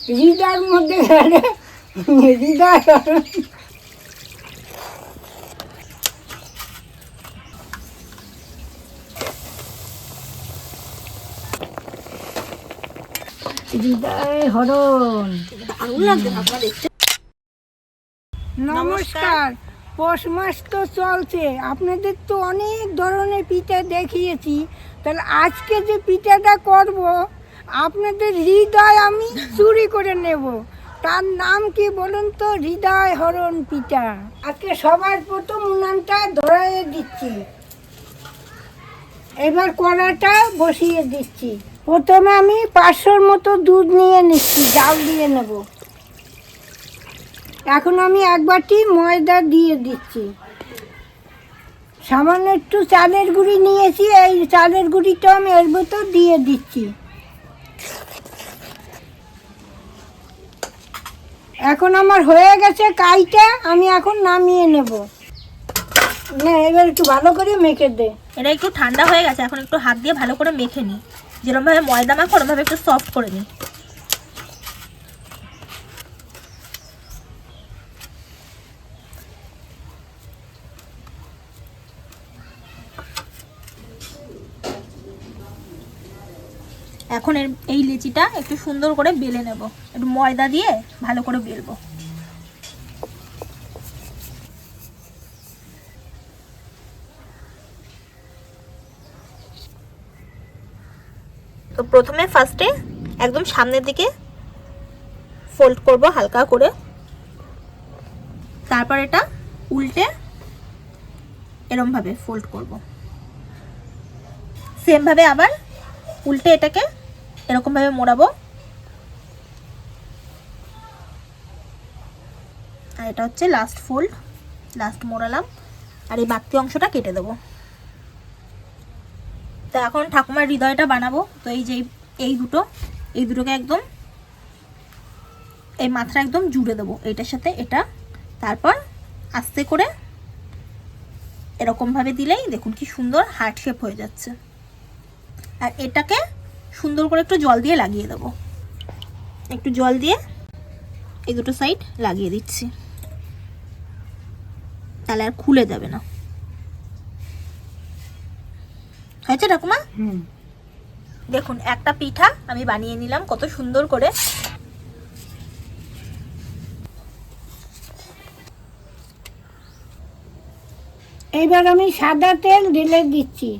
হৃদয়ের মধ্যে হৃদয় হরণ। হৃদয় হরণ। নমস্কার। পৌষ মাস তো চলছে, আপনাদের তো অনেক ধরনের পিঠা দেখিয়েছি, তাহলে আজকে যে পিঠাটা করব আপনাদের হৃদয় আমি চুরি করে নেব। তার নাম কি বলুন তো? হৃদয় হরণ পিঠা। আজকে সবার প্রথম উনানটা ধরাইয়ে দিচ্ছি, এবার কড়াটা বসিয়ে দিচ্ছি। প্রথমে আমি 500 মতো দুধ নিয়ে নিচ্ছি, জাল দিয়ে নেব। এখন আমি 1 বাটি ময়দা দিয়ে দিচ্ছি। সামান্য একটু চালের গুঁড়ি নিয়েছি, এই চালের গুঁড়িটা আমি এর ভেতর দিয়ে দিচ্ছি। এখন আমার হয়ে গেছে কাইটা, আমি এখন নামিয়ে নেব। না, এবার একটু ভালো করে মেখে দে। এটা একটু ঠান্ডা হয়ে গেছে, এখন একটু হাত দিয়ে ভালো করে মেখে নিই। যেরকমভাবে ময়দা মাখো ওরকমভাবে একটু সফট করে নিই। এখন এই লেচিটা একটু সুন্দর করে বেলে নেব, একটু ময়দা দিয়ে ভালো করে বেলবো। তো প্রথমে ফার্স্টে একদম সামনের দিকে ফোল্ড করব হালকা করে, তারপর এটা উল্টে এরকম ভাবে ফোল্ড করব। সেম ভাবে আবার উল্টে এটাকে এরকম ভাবে মোড়াবো, আর এটা হচ্ছে লাস্ট ফোল্ড, লাস্ট মোড়ালাম। আর এই বাড়তি অংশটা কেটে দেবো। তো এখন ঠাকুমার হৃদয়টা বানাবো। তো এই যে এই দুটোকে একদম এই মাথাটা একদম জুড়ে দেবো এইটার সাথে এটা। তারপর আস্তে করে এরকম ভাবে দিলেই দেখুন কি সুন্দর হার্ট শেপ হয়ে যাচ্ছে। আর এটাকে সুন্দর করে একটু জল দিয়ে লাগিয়ে দেবো। একটু জল দিয়ে এই দুটো সাইড লাগিয়ে দিচ্ছি, তাহলে আর খুলে যাবে না। হয়েছে ঠাকুমা? দেখুন একটা পিঠা আমি বানিয়ে নিলাম কত সুন্দর করে। এইবার আমি সাদা তেল ঢেলে দিচ্ছি।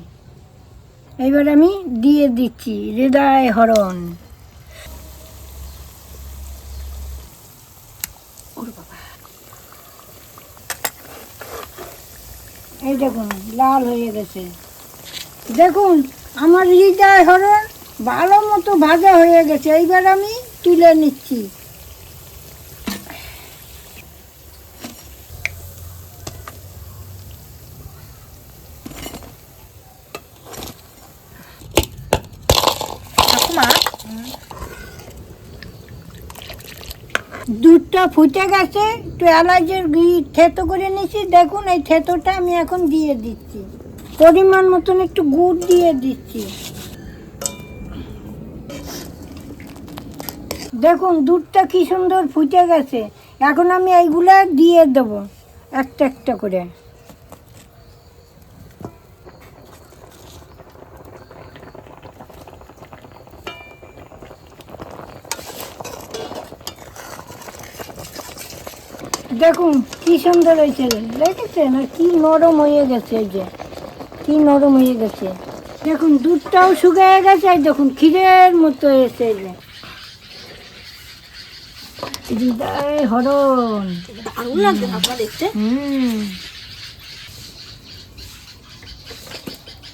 এইবার আমি দিয়ে দিচ্ছি হৃদয় হরণ। এই দেখুন লাল হয়ে গেছে। দেখুন আমার হৃদয় হরণ ভালো মতো ভাজা হয়ে গেছে। এইবার আমি তুলে নিচ্ছি। দুধটা ফুটে গেছে, একটু এলাচের থেতো করে নিচ্ছি। দেখুন এই থেতোটা আমি এখন দিয়ে দিচ্ছি। পরিমাণ মতন একটু গুড় দিয়ে দিচ্ছি। দেখুন দুধটা কি সুন্দর ফুটে গেছে। এখন আমি এইগুলা দিয়ে দেবো একটা একটা করে। দেখুন কি সুন্দর হয়েছে, দেখেছেন? আর কি নরম হয়ে গেছে, এই যে কি নরম হয়ে গেছে। দেখুন দুধটাও শুকিয়ে গেছে, আর দেখুন ক্ষীরের মতো হয়েছে। এই যে হৃদয় হরণ। দারুণ লাগছে আপনারা দেখতে।